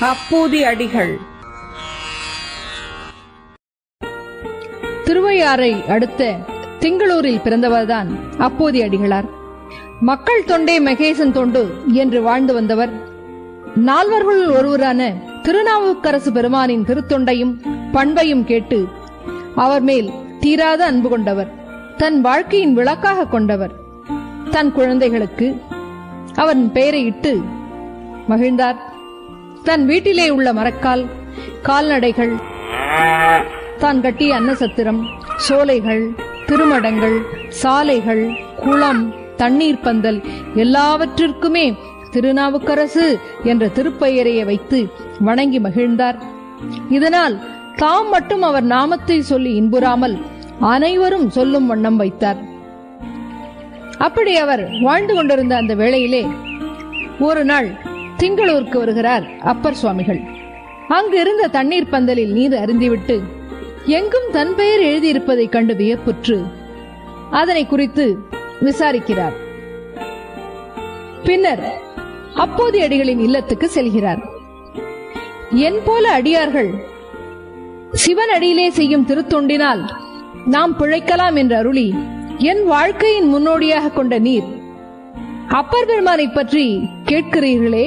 அப்பூதி அடிகள். திருவையாறை அடுத்த திங்களூரில் பிறந்தவர்தான் அப்பூதி அடிகளார். மக்கள் தொண்டே மகேசன் தொண்டு என்று வாழ்ந்து வந்தவர். நால்வர்கள் ஒருவரான திருநாவுக்கரசு பெருமானின் திருத்தொண்டையும் பண்பையும் கேட்டு அவர் மேல் தீராத அன்பு கொண்டவர். தன் வாழ்க்கையின் விளக்காக கொண்டவர். தன் குழந்தைகளுக்கு அவன் பெயரை இட்டு மகிழ்ந்தார். தன் வீட்டிலே உள்ள மரக்கால், கால்நடைகள், தான் கட்டிய அன்னசத்திரம், சோலைகள், திருமடங்கள், சாலைகள், குளம், தண்ணீர் பந்தல் எல்லாவற்றிற்குமே திருநாவுக்கரசு என்ற திருப்பெயரையை வைத்து வணங்கி மகிழ்ந்தார். இதனால் தாம் மட்டும் அவர் நாமத்தை சொல்லி இன்புறாமல் அனைவரும் சொல்லும் வண்ணம் வைத்தார். அப்படி அவர் வாழ்ந்து கொண்டிருந்த அந்த வேளையிலே ஒரு நாள் திங்களூருக்கு வருகிறார் அப்பர் சுவாமிகள். அங்கு இருந்த தண்ணீர் பந்தலில் நீர் அருந்திவிட்டு எங்கும் தன் பெயர் எழுதியிருப்பதை கண்டு வியப்புற்று அதனை குறித்து விசாரிக்கிறார். பின்னர் அப்போதி அடிகளின் இல்லத்துக்கு செல்கிறார். என் போல அடியார்கள் சிவன் அடியிலே செய்யும் திருத்தொண்டினால் நாம் பிழைக்கலாம் என்று அருளி என் வாழ்க்கையின் முன்னோடியாக கொண்ட நீர் அப்பர் பெருமானை பற்றி கேட்கிறீர்களே,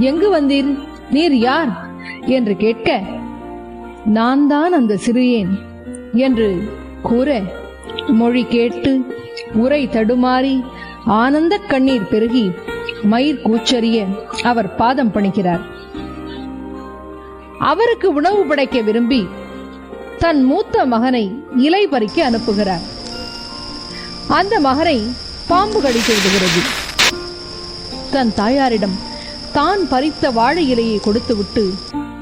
எங்கு வந்தீர், நீர் யார் என்று கேட்க, நான் தான் அந்த சிறியேன் என்று கூற, மொழி கேட்டு உரை தடுமாறி ஆனந்த கண்ணீர் பெருகி மயிர் கூச்சறிய அவர் பாதம் பணிகிறார். அவருக்கு உணவு படைக்க விரும்பி தன் மூத்த மகனை இலை பறிக்க அனுப்புகிறார். அந்த மகனை பாம்பு கடித்து விடுகிறது. தன் தாயாரிடம் தான் பறித்த வாழை இலையை கொடுத்துவிட்டு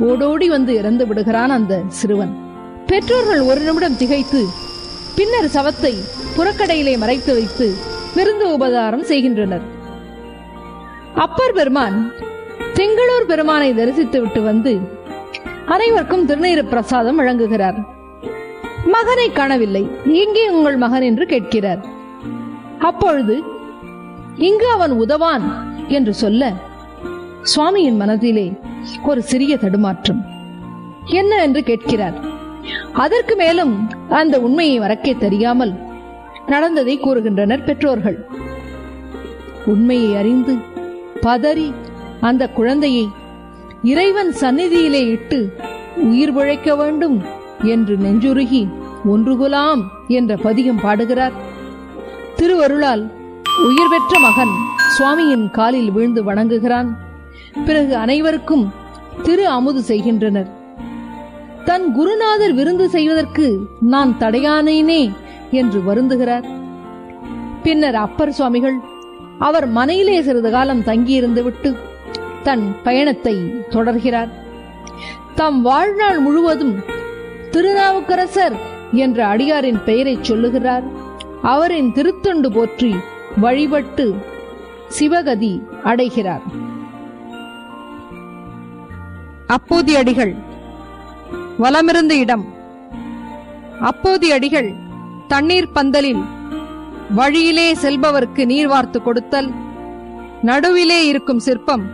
ஓடோடி வந்து இறந்து விடுகிறான் அந்த சிறுவன். பெற்றோர்கள் ஒரு நிமிடம் திகைத்து பின்னர் சவத்தை புறக்கடையிலே மறைத்து வைத்து விருந்து உபகாரம் செய்கின்றனர். அப்பர் பெருமான் திங்களூர் பெருமானை தரிசித்து விட்டு வந்து அனைவருக்கும் திருநீறு பிரசாதம் வழங்குகிறார். மகனை காணவில்லை, எங்கே உங்கள் மகன் என்று கேட்கிறார். அப்பொழுது இங்கு அவன் உதவான் என்று சொல்ல சுவாமியின் மனதிலே ஒரு சிறிய தடுமாற்றம். என்ன என்று கேட்கிறார். அதற்கு மேலும் அந்த உண்மையை மறக்க தெரியாமல் நடந்ததை கூறுகின்றனர் பெற்றோர்கள். உண்மையை அறிந்து பதறி அந்த குழந்தையை இறைவன் சந்நிதியிலே இட்டு உயிர் பிழைக்க வேண்டும் என்று நெஞ்சுருகி ஒன்றுகுலாம் என்ற பதிகம் பாடுகிறார். திருவருளால் உயிர் பெற்ற மகன் சுவாமியின் காலில் வீழ்ந்து வணங்குகிறான். பிறகு அனைவருக்கும் திரு அமுது செய்கின்றனர். தன் குருநாதர் விருந்து செய்வதற்கு நான் தடையானேனே என்று வருந்துகிறார். பின்னர் அப்பர் சுவாமிகள் அவர் மனையிலே சிறிது காலம் தங்கியிருந்து விட்டு தன் பயணத்தை தொடர்கிறார். தம் வாழ்நாள் முழுவதும் திருநாவுக்கரசர் என்ற அடியாரின் பெயரை சொல்லுகிறார். அவரின் திருத்தொண்டு போற்றி வழிபட்டு சிவகதி அடைகிறார். அப்போதி அடிகள் வலமிருந்த இடம். அப்போதி அடிகள் தண்ணீர் பந்தலில் வழியிலே செல்பவருக்கு நீர் வார்த்து கொடுத்தல். நடுவிலே இருக்கும் சிற்பம்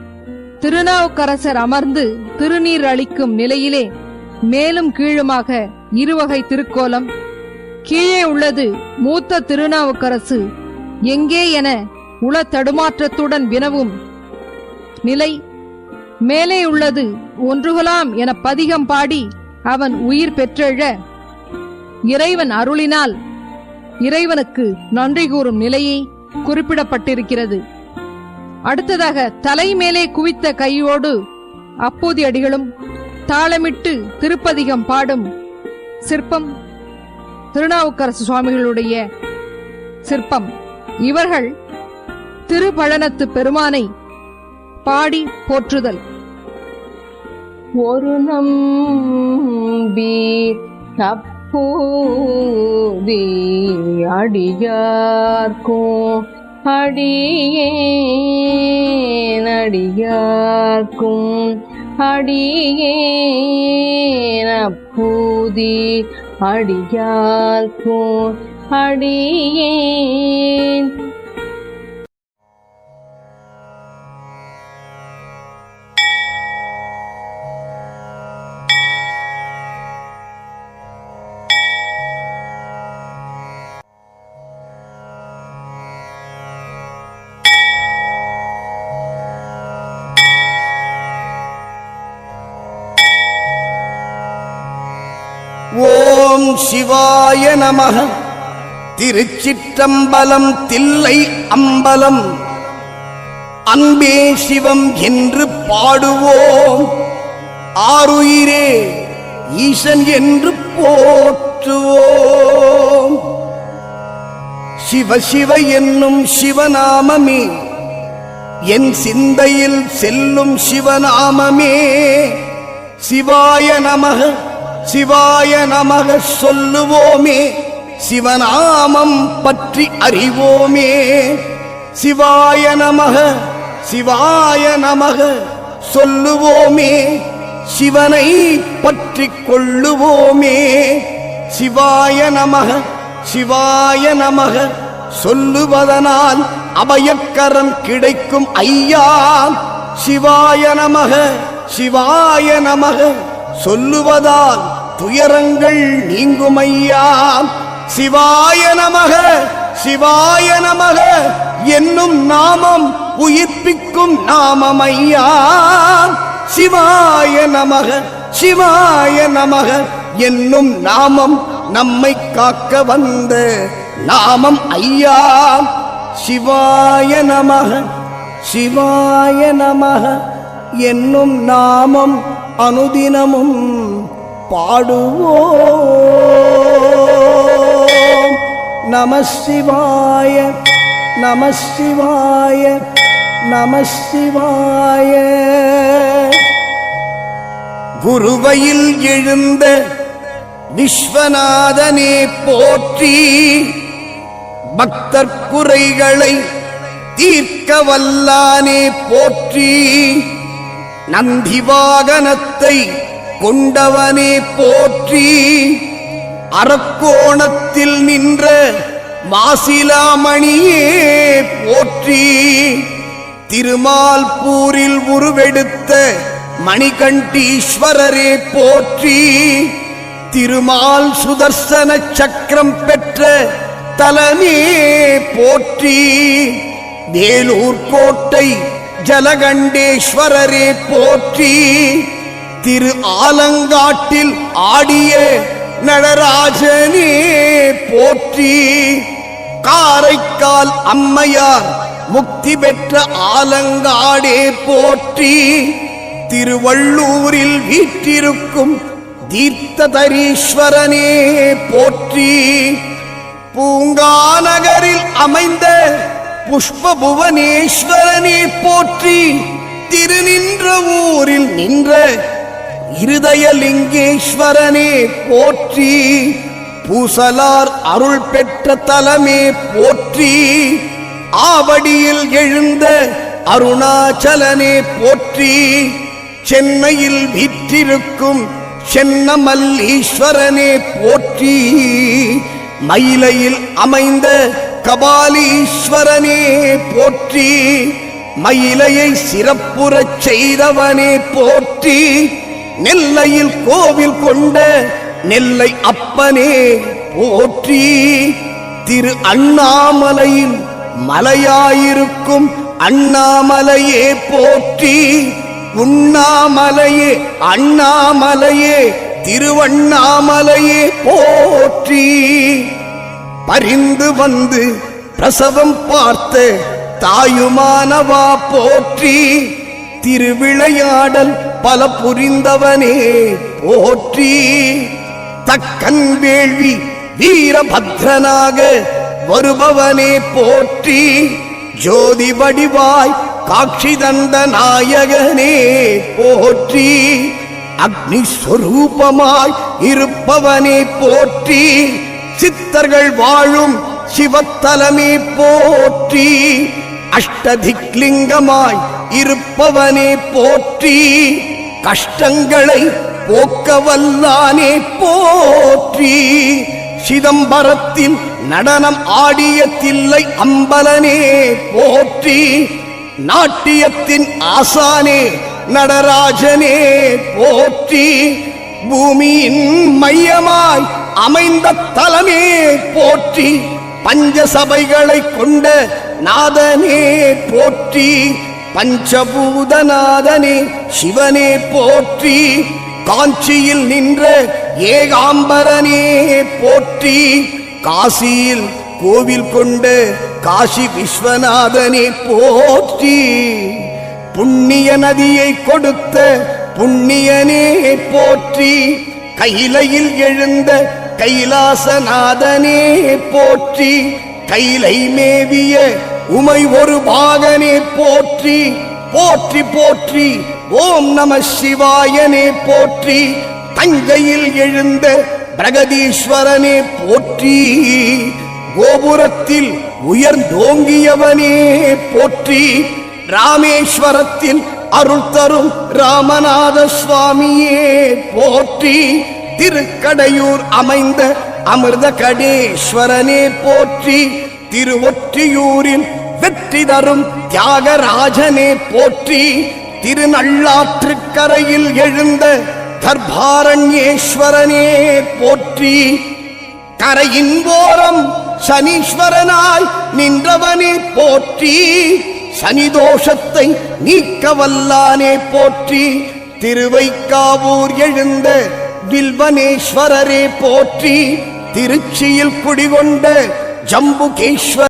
திருநாவுக்கரசர் அமர்ந்து திருநீர் அளிக்கும் நிலையிலே மேலும் கீழுமாக இருவகை திருக்கோலம். கீழே உள்ளது மூத்த திருநாவுக்கரசு எங்கே என உள தடுமாற்றத்துடன் வினவும் நிலை. மேலே உள்ளது ஒன்றுகலாம் என பதிகம் பாடி அவன் உயிர் பெற்றெழ இறைவன் அருளினால் இறைவனுக்கு நன்றி கூறும் நிலையை குறிப்பிடப்பட்டிருக்கிறது. அடுத்ததாக தலை மேலே குவித்த கையோடு அப்போதி அடிகளும் தாளமிட்டு திருப்பதிகம் பாடும் சிற்பம் திருநாவுக்கரசு சுவாமிகளுடைய சிற்பம். இவர்கள் திருப்பழனத்து பெருமானை பாடி போற்றுதல். ஒரு நம்பி அப்போதி அடியார்க்கும் அடியேன் அடியார்க்கும் அடியேன் அப்போதி அடியார்க்கும் அடியேன். சிவாய நமக. திருச்சிற்றம்பலம் தில்லை அம்பலம். அன்பே சிவம் என்று பாடுவோம், ஆருயிரே ஈசன் என்று போற்றுவோம். சிவ சிவ என்னும் சிவநாமமே என் சிந்தையில் செல்லும் சிவநாமமே. சிவாய நமக சிவாய நமக சொல்லுவோமே, சிவநாமம் பற்றி அறிவோமே. சிவாய நமக சிவாய நமக சொல்லுவோமே, சிவனை பற்றி கொள்ளுவோமே. சிவாய நமக சிவாய நமக சொல்லுவதனால் அபயக்கரம் கிடைக்கும் ஐயா. சிவாய நமக சிவாய நமக சொல்லுவதால் துயரங்கள் நீங்கும் ஐயா. சிவாய நமக சிவாய நமக என்னும் நாமம் உயிர்ப்பிக்கும் நாமம் ஐயா. சிவாய நமக சிவாய நமக என்னும் நாமம் நம்மை காக்க வந்த நாமம் ஐயா. சிவாய நமக சிவாய நமக என்னும் நாமம் அனுதினமும் பாடுவோம். நம சிவாய நம சிவாய நம சிவாய. குருவையில் எழுந்த விஸ்வநாதனே போற்றி, பக்தர் குறைகளை தீர்க்க வல்லானே போற்றி. நந்தி வாகனத்தை கொண்டவனே போற்றி, அரக்கோணத்தில் நின்ற மாசிலாமணியே போற்றி. திருமால்பூரில் உருவெடுத்த மணிகண்டீஸ்வரரே போற்றி. திருமால் சுதர்சன சக்கரம் பெற்ற தலமே போற்றி. வேலூர் கோட்டை ஜலகண்டேஸ்வரரே போற்றி. திரு ஆலங்காட்டில் ஆடிய நடராஜனே போற்றி. காரைக்கால் அம்மையார் முக்தி பெற்ற ஆலங்காடே போற்றி. திருவள்ளூரில் வீற்றிருக்கும் தீர்த்ததரீஸ்வரனே போற்றி. பூங்காநகரில் அமைந்த புஷ்பபுவனேஸ்வரனே போற்றி. திருநின்ற ஊரில் நின்ற இருதயலிங்கேஸ்வரனே போற்றி. பூசலார் அருள் பெற்ற தலமே போற்றி. ஆவடியில் எழுந்த அருணாச்சலனே போற்றி. சென்னையில் வீற்றிருக்கும் சென்னமல்லீஸ்வரனே போற்றி. மயிலையில் அமைந்த கபாலீஸ்வரனே போற்றி. மயிலையை சிறப்புறச் செய்தவனே போற்றி. நெல்லையில் கோவில் கொண்ட நெல்லை அப்பனே போற்றி. திரு அண்ணாமலையில் மலையாயிருக்கும் அண்ணாமலையே போற்றி. உண்ணாமலையே அண்ணாமலையே திருவண்ணாமலையே போற்றி. பரிந்து வந்து பிரசவம் பார்த்த தாயுமானவா போற்றி. திருவிளையாடல் பல புரிந்தவனே போற்றி. தக்கன் வேள்வி வீரபத்ரனாக வருபவனே போற்றி. ஜோதி வடிவாய் காட்சி தந்த நாயகனே போற்றி. அக்னி ஸ்வரூபமாய் இருப்பவனே போற்றி. சித்தர்கள் வாழும் சிவத்தலமே போற்றி. அஷ்டதிக்லிங்கமாய் இருப்பவனே போற்றி. கஷ்டங்களை போக்க வல்லானே போற்றி. சிதம்பரத்தில் நடனம் ஆடிய தில்லை அம்பலனே போற்றி. நாட்டியத்தின் ஆசானே நடராஜனே போற்றி. பூமியின் மையமாய் அமைந்த தலமே போற்றி. பஞ்சசபைகளை கொண்ட நாதனே போற்றி. பஞ்சபூதநாதனே சிவனே போற்றி. காஞ்சியில் நின்ற ஏகாம்பரனே போற்றி, காசியில் கோவில் கொண்ட காசி விஸ்வநாதனே போற்றி, புண்ணிய நதியை கொடுத்த புண்ணியனே போற்றி, கைலையில் எழுந்த கைலாசநாதனே போற்றி, கைலை மேவிய உமை ஒரு பாகனே போற்றி, போற்றி போற்றி ஓம் நம சிவாயனே போற்றி, தஞ்சையில் எழுந்த பிரகதீஸ்வரனே போற்றி, கோபுரத்தில் உயர்ந்தோங்கியவனே போற்றி, ராமேஸ்வரத்தில் அருள் தரும் ராமநாத சுவாமியே போற்றி, திருக்கடையூர் அமைந்த அமிர்த கடேஸ்வரனே போற்றி, திருவொற்றியூரில் வெற்றி தரும் தியாகராஜனே போற்றி, திருநள்ளாற்றுக்கரையில் எழுந்த கர்ப்பாரண்யேஸ்வரனே போற்றி, கரையின் ஓரம் சனீஸ்வரனாய் நின்றவனே போற்றி, சனிதோஷத்தை நீக்க வல்லானே போற்றி, திருவைக்காவூர் எழுந்த வில்வனேஸ்வரரே போற்றி, திருச்சியில் குடிகொண்ட ஜம்புகேஸ்வர